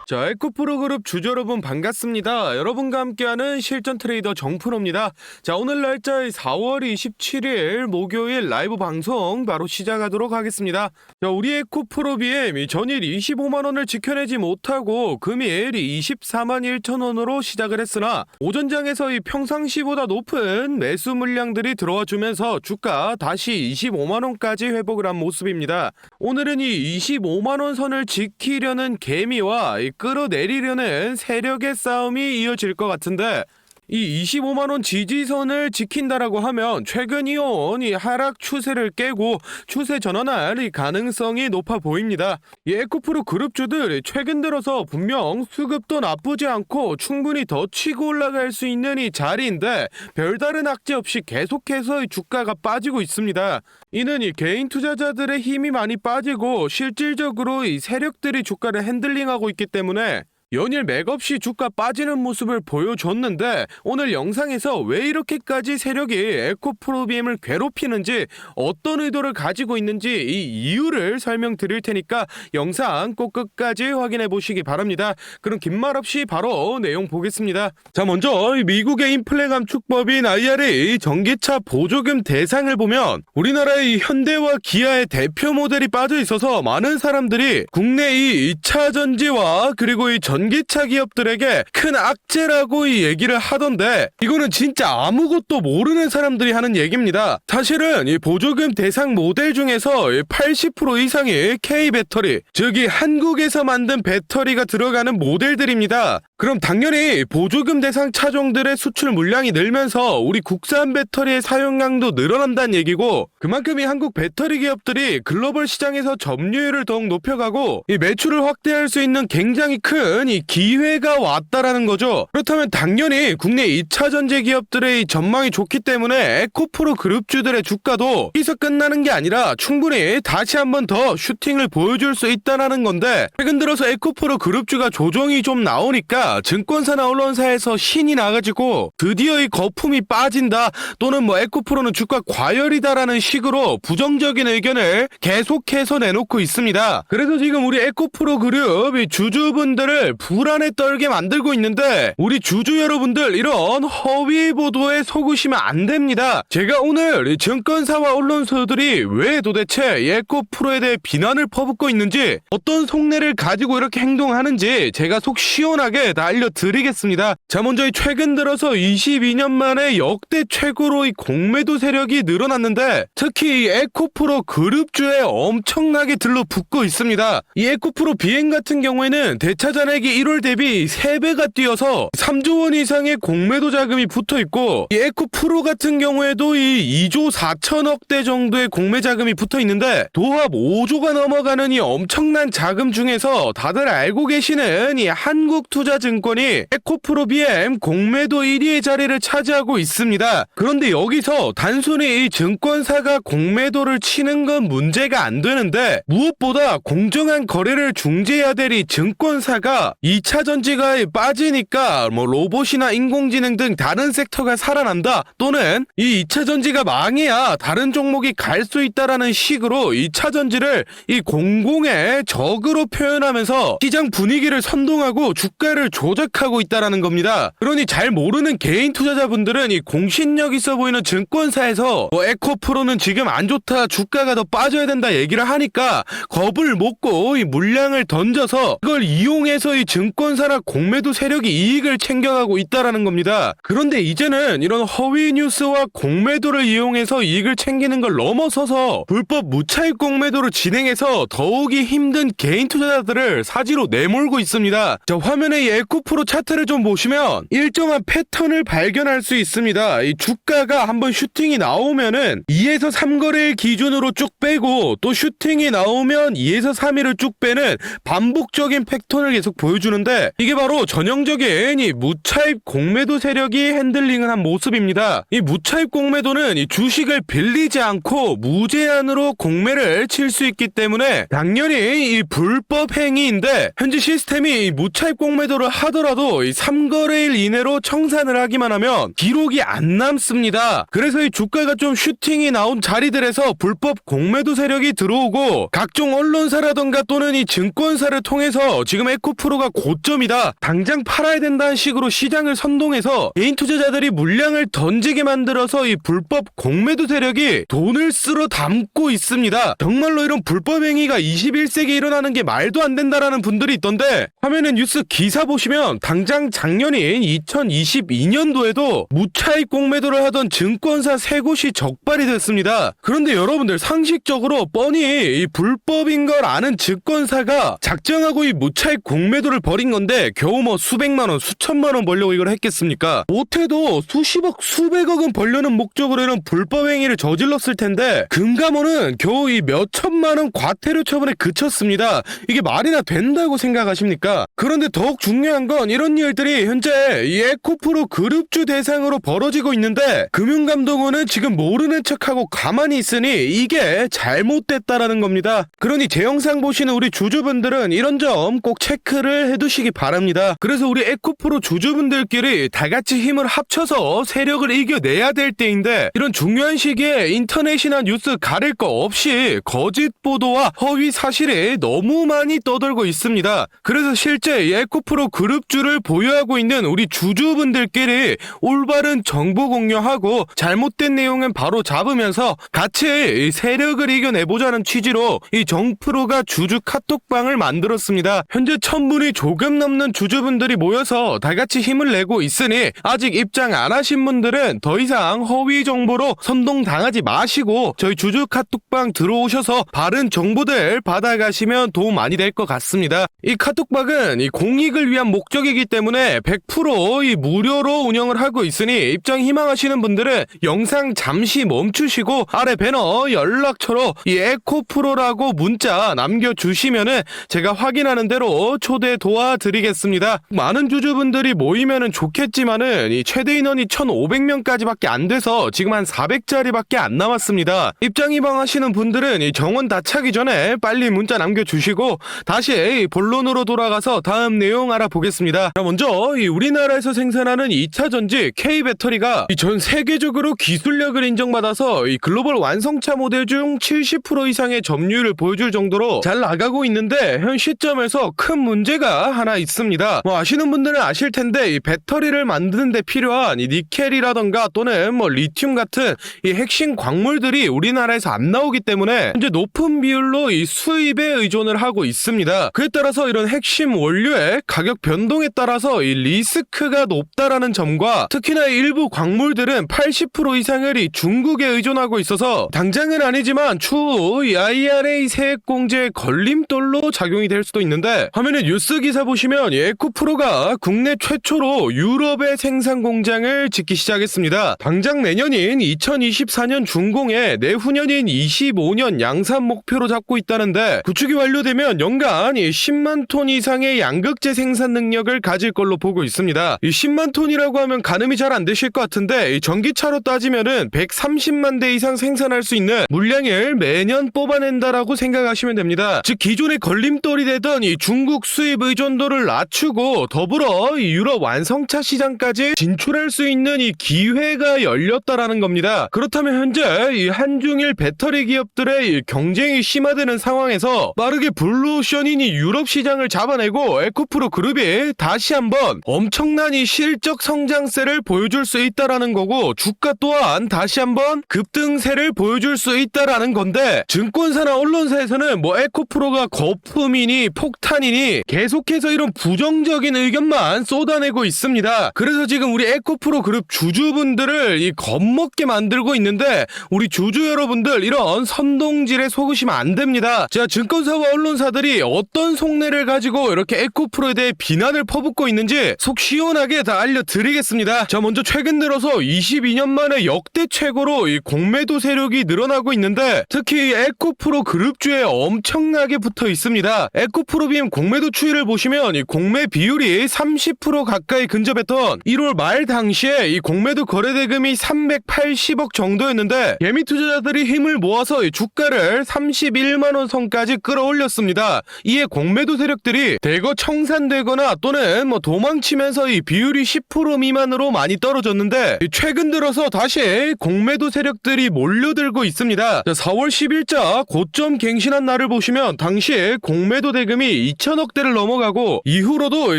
자, 에코프로그룹 주주 여러분 반갑습니다. 여러분과 함께하는 실전 트레이더 정프로입니다. 자, 오늘 날짜 4월 27일 목요일 라이브 방송 바로 시작하도록 하겠습니다. 자, 우리 에코프로 BM 전일 25만원을 지켜내지 못하고 금일 24만 1천원으로 시작을 했으나 오전장에서 이 평상시보다 높은 매수 물량들이 들어와 주면서 주가 다시 25만원까지 회복을 한 모습입니다. 오늘은 이 25만원 선을 지키려는 개미와 끌어내리려는 세력의 싸움이 이어질 것 같은데, 이 25만원 지지선을 지킨다라고 하면 최근 이어온 이 하락 추세를 깨고 추세 전환할 이 가능성이 높아 보입니다. 이 에코프로 그룹주들 최근 들어서 분명 수급도 나쁘지 않고 충분히 더 치고 올라갈 수 있는 이 자리인데 별다른 악재 없이 계속해서 이 주가가 빠지고 있습니다. 이는 이 개인 투자자들의 힘이 많이 빠지고 실질적으로 이 세력들이 주가를 핸들링하고 있기 때문에 연일 맥없이 주가 빠지는 모습을 보여줬는데, 오늘 영상에서 왜 이렇게까지 세력이 에코프로 BM을 괴롭히는지, 어떤 의도를 가지고 있는지 이 이유를 설명드릴 테니까 영상 꼭 끝까지 확인해 보시기 바랍니다. 그럼 긴 말 없이 바로 내용 보겠습니다. 자, 먼저 미국의 인플레 감축법인 IRA 전기차 보조금 대상을 보면 우리나라의 현대와 기아의 대표 모델이 빠져 있어서 많은 사람들이 국내 이 2차 전지와 그리고 이 전기차 기업들에게 큰 악재라고 이 얘기를 하던데, 이거는 진짜 아무것도 모르는 사람들이 하는 얘기입니다. 사실은 이 보조금 대상 모델 중에서 80% 이상이 K배터리, 즉 이 한국에서 만든 배터리가 들어가는 모델들입니다. 그럼 당연히 보조금 대상 차종들의 수출 물량이 늘면서 우리 국산 배터리의 사용량도 늘어난다는 얘기고, 그만큼 이 한국 배터리 기업들이 글로벌 시장에서 점유율을 더욱 높여가고 이 매출을 확대할 수 있는 굉장히 큰 이 기회가 왔다라는 거죠. 그렇다면 당연히 국내 2차 전지 기업들의 이 전망이 좋기 때문에 에코프로 그룹주들의 주가도 여기서 끝나는 게 아니라 충분히 다시 한번 더 슈팅을 보여줄 수 있다는 건데, 최근 들어서 에코프로 그룹주가 조정이 좀 나오니까 증권사나 언론사에서 신이 나가지고 드디어 이 거품이 빠진다, 또는 뭐 에코프로는 주가 과열이다라는 식으로 부정적인 의견을 계속해서 내놓고 있습니다. 그래서 지금 우리 에코프로 그룹 이 주주분들을 불안에 떨게 만들고 있는데, 우리 주주 여러분들 이런 허위 보도에 속으시면 안 됩니다. 제가 오늘 이 증권사와 언론사들이 왜 도대체 에코프로에 대해 비난을 퍼붓고 있는지, 어떤 속내를 가지고 이렇게 행동하는지 제가 속 시원하게 다 알려드리겠습니다. 자, 먼저 이 최근 들어서 22년 만에 역대 최고로 이 공매도 세력이 늘어났는데, 특히 이 에코프로 그룹주에 엄청나게 들러붙고 있습니다. 이 에코프로 BM 같은 경우에는 대차 잔액이 1월 대비 3배가 뛰어서 3조 원 이상의 공매도 자금이 붙어 있고, 이 에코프로 같은 경우에도 이 2조 4천억대 정도의 공매 자금이 붙어 있는데, 도합 5조가 넘어가는 이 엄청난 자금 중에서 다들 알고 계시는 이 한국투자증권이 에코프로 BM 공매도 1위의 자리를 차지하고 있습니다. 그런데 여기서 단순히 이 증권사가 공매도를 치는 건 문제가 안 되는데, 무엇보다 공정한 거래를 중재해야 될 이 증권사가 2차 전지가 빠지니까 뭐 로봇이나 인공지능 등 다른 섹터가 살아난다, 또는 이 2차 전지가 망해야 다른 종목이 갈 수 있다라는 식으로 2차 전지를 이 공공의 적으로 표현하면서 시장 분위기를 선동하고 주가를 조작하고 있다라는 겁니다. 그러니 잘 모르는 개인 투자자분들은 이 공신력 있어 보이는 증권사에서 뭐 에코프로는 지금 안 좋다, 주가가 더 빠져야 된다 얘기를 하니까 겁을 먹고 이 물량을 던져서 이걸 이용해서 이 증권사나 공매도 세력이 이익을 챙겨가고 있다라는 겁니다. 그런데 이제는 이런 허위 뉴스와 공매도를 이용해서 이익을 챙기는 걸 넘어서서 불법 무차익 공매도를 진행해서 더욱이 힘든 개인 투자자들을 사지로 내몰고 있습니다. 자, 화면에 이 에코프로 차트를 좀 보시면 일정한 패턴을 발견할 수 있습니다. 이 주가가 한번 슈팅이 나오면은 2에서 3거래일 기준으로 쭉 빼고, 또 슈팅이 나오면 2에서 3일을 쭉 빼는 반복적인 패턴을 계속 보여주는데, 이게 바로 전형적인 이 무차입 공매도 세력이 핸들링을 한 모습입니다. 이 무차입 공매도는 이 주식을 빌리지 않고 무제한으로 공매를 칠 수 있기 때문에 당연히 이 불법 행위인데, 현재 시스템이 이 무차입 공매도를 하더라도 이 3거래일 이내로 청산을 하기만 하면 기록이 안 남습니다. 그래서 이 주가가 좀 슈팅이 나온 자리들에서 불법 공매도 세력이 들어오고 각종 언론사라던가 또는 이 증권사를 통해서 지금 에코프로가 고점이다, 당장 팔아야 된다는 식으로 시장을 선동해서 개인 투자자들이 물량을 던지게 만들어서 이 불법 공매도 세력이 돈을 쓸어 담고 있습니다. 정말로 이런 불법 행위가 21세기에 일어나는 게 말도 안 된다라는 분들이 있던데, 화면에 뉴스 기사 보시면 당장 작년인 2022년도에도 무차익 공매도를 하던 증권사 3곳이 적발이 됐습니다. 그런데 여러분들 상식적으로 뻔히 이 불법인 걸 아는 증권사가 작정하고 이 무차익 공매도를 벌인 건데 겨우 뭐 수백만원 수천만원 벌려고 이걸 했겠습니까? 못해도 수십억 수백억은 벌려는 목적으로 이런 불법 행위를 저질렀을 텐데 금감원은 겨우 이 몇천만원 과태료 처분에 그쳤습니다. 이게 말이나 된다고 생각하십니까? 그런데 더욱 중요한 건 이런 일들이 현재 이 에코프로 그룹주 대상으로 벌어지고 있는데 금융감독원은 지금 모르는 척하고 가만히 있으니 이게 잘못됐다라는 겁니다. 그러니 제 영상 보시는 우리 주주분들은 이런 점 꼭 체크를 해두시기 바랍니다. 그래서 우리 에코프로 주주분들끼리 다같이 힘을 합쳐서 세력을 이겨내야 될 때인데, 이런 중요한 시기에 인터넷이나 뉴스 가릴 거 없이 거짓 보도와 허위 사실이 너무 많이 떠돌고 있습니다. 그래서 실제 이 에코프로 그룹주를 보유하고 있는 우리 주주분들끼리 올바른 정보 공유하고 잘못된 내용은 바로 잡으면서 같이 세력을 이겨내보자는 취지로 이 정프로가 주주 카톡방을 만들었습니다. 현재 1000분이 조금 넘는 주주분들이 모여서 다같이 힘을 내고 있으니 아직 입장 안 하신 분들은 더 이상 허위 정보로 선동당하지 마시고 저희 주주 카톡방 들어오셔서 바른 정보들 받아가시면 도움 많이 될 것 같습니다. 이 카톡방은 이 공익을 위한 목적이기 때문에 100% 무료로 운영을 하고 있으니 입장 희망하시는 분들은 영상 잠시 멈추시고 아래 배너 연락처로 이 에코프로라고 문자 남겨주시면은 제가 확인하는 대로 초대 도와드리겠습니다. 많은 주주분들이 모이면은 좋겠지만은 이 최대 인원이 1500명까지밖에 안 돼서 지금 한 400자리밖에 안 남았습니다. 입장 희망하시는 분들은 이 정원 다 차기 전에 빨리 문자 남겨주시고 다시 본론으로 돌아가서 다음 내용 알아보겠습니다. 먼저 이 우리나라에서 생산하는 2차 전지 K배터리가 전 세계적으로 기술력을 인정받아서 이 글로벌 완성차 모델 중 70% 이상의 점유율을 보여줄 정도로 잘 나가고 있는데 현 시점에서 큰 문제가 하나 있습니다. 아시는 분들은 아실 텐데 이 배터리를 만드는 데 필요한 이 니켈이라던가 또는 리튬 같은 이 핵심 광물들이 우리나라에서 안 나오기 때문에 현재 높은 비율로 이 수입에 의존을 하고 있습니다. 그에 따라서 이런 핵심 원료의 가격 변동에 따라서 이 리스크가 높다라는 점과 특히나 일부 광물들은 80% 이상을 이 중국에 의존하고 있어서 당장은 아니지만 추후 이 IRA 세액 공제의 걸림돌로 작용이 될 수도 있는데, 화면에 뉴스 기사 보시면 이 에코프로가 국내 최초로 유럽의 생산 공장을 짓기 시작했습니다. 당장 내년인 2024년 준공에 내후년인 25년 양산 목표로 잡고 있다는데, 구축이 완료되면 연간 10만 톤 이상의 양극재 생산 능력을 가질 걸로 보고 있습니다. 이 10만 톤이라고 하면 가늠이 잘 안 되실 것 같은데, 이 전기차로 따지면은 130만 대 이상 생산할 수 있는 물량을 매년 뽑아낸다라고 생각하시면 됩니다. 즉 기존의 걸림돌이 되던 이 중국 수입 의존도를 낮추고 더불어 이 유럽 완성차 시장까지 진출할 수 있는 이 기회가 열렸다라는 겁니다. 그렇다면 현재 이 한중일 배터리 기업들의 이 경쟁이 심화되는 상황에서 빠르게 블루오션인 이 유럽 시장을 잡아내고 에코프로 그룹이 다시 한번 엄청난 이 실적 성장세를 보여줄 수 있다라는 거고, 주가 또한 다시 한번 급등세를 보여줄 수 있다라는 건데, 증권사나 언론사에서는 에코프로가 거품이니 폭탄이니 계속해서 이런 부정적인 의견만 쏟아내고 있습니다. 그래서 지금 우리 에코프로 그룹 주주분들을 이 겁먹게 만들고 있는데, 우리 주주 여러분들 이런 선동질에 속으시면 안 됩니다. 제가 증권사와 언론사들이 어떤 속내를 가지고 이렇게 에코프로에 대해 비난을 퍼붓고 있는지 속 시원하게 다 알려드리겠습니다. 자, 먼저 최근 들어서 22년 만에 역대 최고로 이 공매도 세력이 늘어나고 있는데, 특히 에코프로 그룹주에 엄청나게 붙어 있습니다. 에코프로빔 공매도 추이를 보시면 이 공매 비율이 30% 가까이 근접했던 1월 말 당시에 이 공매도 거래대금이 380억 정도였는데, 예미 투자자들이 힘을 모아서 이 주가를 31만원 선까지 끌어올렸습니다. 이에 공매도 세력들이 대거 청산되거나 빠지거나 또는 도망치면서 이 비율이 10% 미만으로 많이 떨어졌는데 최근 들어서 다시 공매도 세력들이 몰려들고 있습니다. 4월 10일자 고점 갱신한 날을 보시면 당시에 공매도 대금이 2천억대를 넘어가고 이후로도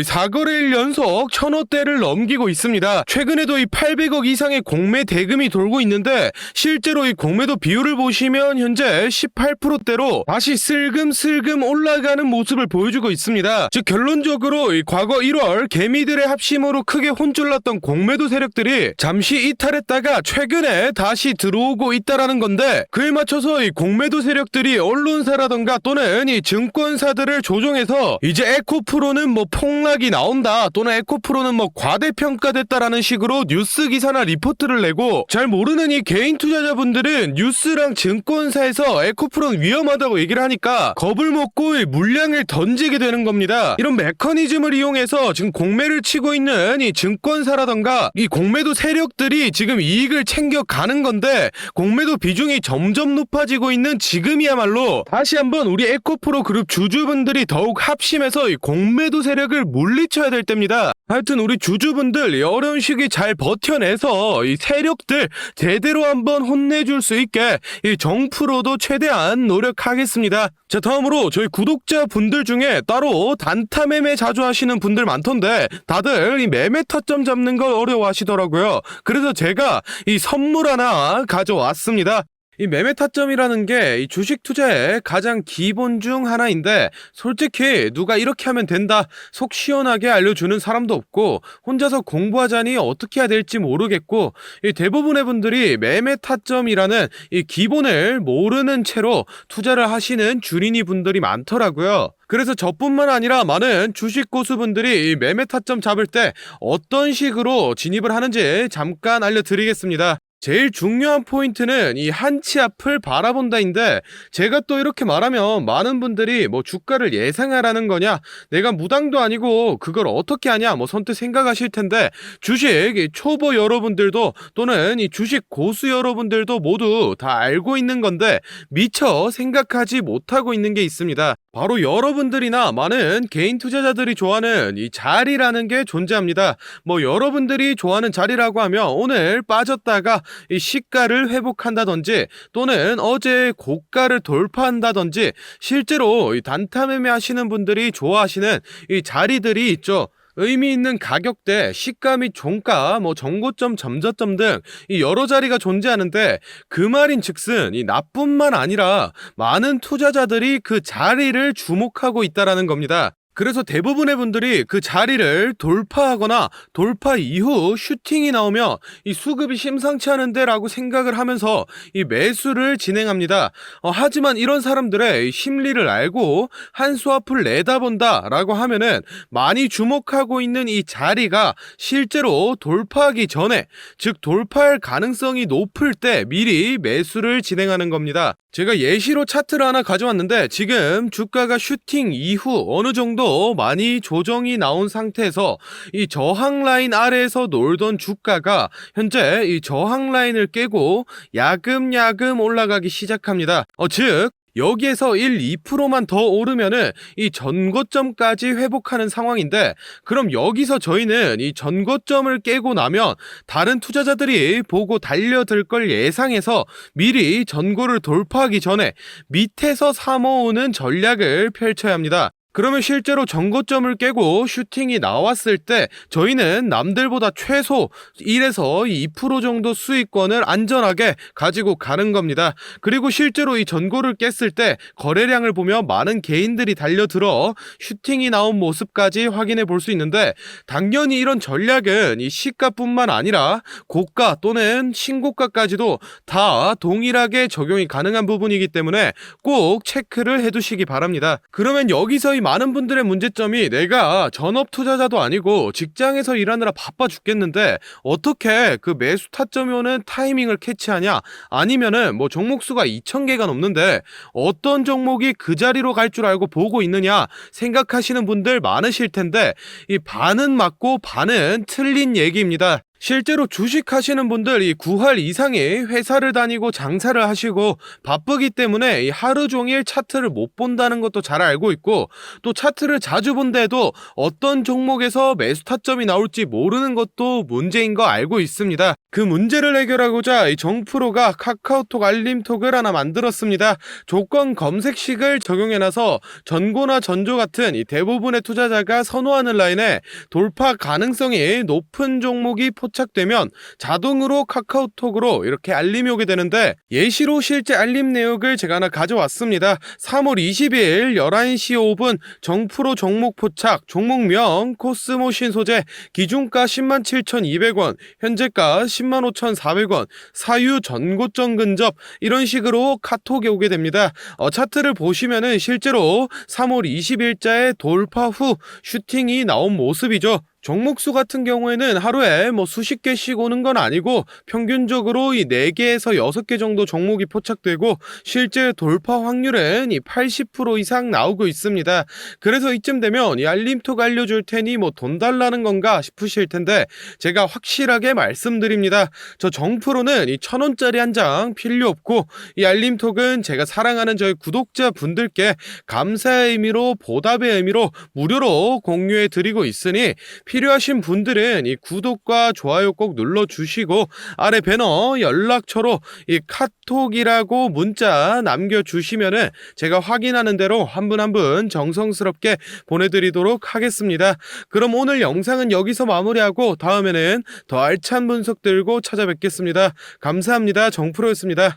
4거래일 연속 1,000억대를 넘기고 있습니다. 최근에도 이 800억 이상의 공매 대금이 돌고 있는데 실제로 이 공매도 비율을 보시면 현재 18%대로 다시 슬금슬금 올라가는 모습을 보여주고 있습니다. 즉 결론적으로 이 과거 1월 개미들의 합심으로 크게 혼쭐났던 공매도 세력들이 잠시 이탈했다가 최근에 다시 들어오고 있다라는 건데, 그에 맞춰서 이 공매도 세력들이 언론사라던가 또는 이 증권사들을 조종해서 이제 에코프로는 폭락이 나온다 또는 에코프로는 과대평가됐다라는 식으로 뉴스 기사나 리포트를 내고, 잘 모르는 이 개인 투자자분들은 뉴스랑 증권사에서 에코프로는 위험하다고 얘기를 하니까 겁을 먹고 물량을 던지게 되는 겁니다. 이런 메커니즘을 이용해서 지금 공매를 치고 있는 이 증권사라던가 이 공매도 세력들이 지금 이익을 챙겨가는 건데, 공매도 비중이 점점 높아지고 있는 지금이야말로 다시 한번 우리 에코프로 그룹 주주분들이 더욱 합심해서 이 공매도 세력을 물리쳐야 될 때입니다. 하여튼 우리 주주분들 이 어려운 시기 잘 버텨내서 이 세력들 제대로 한번 혼내줄 수 있게 이 정프로도 최대한 노력하겠습니다. 자, 다음으로 저희 구독자분들 중에 따로 단타 매매 자주 하시는 분들 많던데 다들 이 매매 타점 잡는 걸 어려워하시더라고요. 그래서 제가 이 선물 하나 가져왔습니다. 이 매매 타점이라는 게 이 주식 투자의 가장 기본 중 하나인데, 솔직히 누가 이렇게 하면 된다 속 시원하게 알려주는 사람도 없고, 혼자서 공부하자니 어떻게 해야 될지 모르겠고, 이 대부분의 분들이 매매 타점이라는 이 기본을 모르는 채로 투자를 하시는 주린이 분들이 많더라고요. 그래서 저뿐만 아니라 많은 주식 고수분들이 이 매매 타점 잡을 때 어떤 식으로 진입을 하는지 잠깐 알려드리겠습니다. 제일 중요한 포인트는 이 한치 앞을 바라본다인데, 제가 또 이렇게 말하면 많은 분들이 주가를 예상하라는 거냐, 내가 무당도 아니고 그걸 어떻게 하냐 선뜻 생각하실 텐데, 주식 초보 여러분들도 또는 이 주식 고수 여러분들도 모두 다 알고 있는 건데 미처 생각하지 못하고 있는 게 있습니다. 바로 여러분들이나 많은 개인 투자자들이 좋아하는 이 자리라는 게 존재합니다. 여러분들이 좋아하는 자리라고 하면 오늘 빠졌다가 이 시가를 회복한다든지 또는 어제 고가를 돌파한다든지, 실제로 이 단타 매매 하시는 분들이 좋아하시는 이 자리들이 있죠. 의미 있는 가격대, 시가 및 종가, 정고점, 점저점 등 이 여러 자리가 존재하는데, 그 말인 즉슨 이 나뿐만 아니라 많은 투자자들이 그 자리를 주목하고 있다라는 겁니다. 그래서 대부분의 분들이 그 자리를 돌파하거나 돌파 이후 슈팅이 나오면 이 수급이 심상치 않은데 라고 생각을 하면서 이 매수를 진행합니다. 하지만 이런 사람들의 심리를 알고 한 수 앞을 내다본다 라고 하면은, 많이 주목하고 있는 이 자리가 실제로 돌파하기 전에, 즉 돌파할 가능성이 높을 때 미리 매수를 진행하는 겁니다. 제가 예시로 차트를 하나 가져왔는데, 지금 주가가 슈팅 이후 어느 정도 많이 조정이 나온 상태에서 이 저항 라인 아래에서 놀던 주가가 현재 이 저항 라인을 깨고 야금야금 올라가기 시작합니다. 즉 여기에서 1, 2%만 더 오르면은 이 전고점까지 회복하는 상황인데, 그럼 여기서 저희는 이 전고점을 깨고 나면 다른 투자자들이 보고 달려들 걸 예상해서 미리 전고를 돌파하기 전에 밑에서 사모으는 전략을 펼쳐야 합니다. 그러면 실제로 전고점을 깨고 슈팅이 나왔을 때 저희는 남들보다 최소 1에서 2% 정도 수익권을 안전하게 가지고 가는 겁니다. 그리고 실제로 이 전고를 깼을 때 거래량을 보면 많은 개인들이 달려들어 슈팅이 나온 모습까지 확인해 볼 수 있는데, 당연히 이런 전략은 이 시가뿐만 아니라 고가 또는 신고가까지도 다 동일하게 적용이 가능한 부분이기 때문에 꼭 체크를 해두시기 바랍니다. 그러면 여기서 이 많은 분들의 문제점이, 내가 전업 투자자도 아니고 직장에서 일하느라 바빠 죽겠는데 어떻게 그 매수 타점이 오는 타이밍을 캐치하냐, 아니면은 종목수가 2,000개가 넘는데 어떤 종목이 그 자리로 갈 줄 알고 보고 있느냐 생각하시는 분들 많으실 텐데, 이 반은 맞고 반은 틀린 얘기입니다. 실제로 주식하시는 분들 이 9할 이상이 회사를 다니고 장사를 하시고 바쁘기 때문에 이 하루 종일 차트를 못 본다는 것도 잘 알고 있고, 또 차트를 자주 본데도 어떤 종목에서 매수 타점이 나올지 모르는 것도 문제인 거 알고 있습니다. 그 문제를 해결하고자 이 정프로가 카카오톡 알림톡을 하나 만들었습니다. 조건 검색식을 적용해놔서 전고나 전조 같은 이 대부분의 투자자가 선호하는 라인에 돌파 가능성이 높은 종목이 포착되면 자동으로 카카오톡으로 이렇게 알림이 오게 되는데, 예시로 실제 알림 내역을 제가 하나 가져왔습니다. 3월 20일 11시 5분 정프로 종목 포착, 종목명 코스모 신소재, 기준가 107,200원, 현재가 105,400원, 사유 전고점 근접, 이런 식으로 카톡이 오게 됩니다. 차트를 보시면은 실제로 3월 20일자에 돌파 후 슈팅이 나온 모습이죠. 종목수 같은 경우에는 하루에 수십 개씩 오는 건 아니고 평균적으로 이 4개에서 6개 정도 종목이 포착되고, 실제 돌파 확률은 이 80% 이상 나오고 있습니다. 그래서 이쯤 되면 이 알림톡 알려줄 테니 돈 달라는 건가 싶으실 텐데, 제가 확실하게 말씀드립니다. 저 정프로는 이 1,000원짜리 한 장 필요 없고, 이 알림톡은 제가 사랑하는 저희 구독자분들께 감사의 의미로, 보답의 의미로 무료로 공유해 드리고 있으니 필요하신 분들은 이 구독과 좋아요 꼭 눌러주시고, 아래 배너 연락처로 이 카톡이라고 문자 남겨주시면은 제가 확인하는 대로 한 분 한 분 정성스럽게 보내드리도록 하겠습니다. 그럼 오늘 영상은 여기서 마무리하고 다음에는 더 알찬 분석 들고 찾아뵙겠습니다. 감사합니다. 정프로였습니다.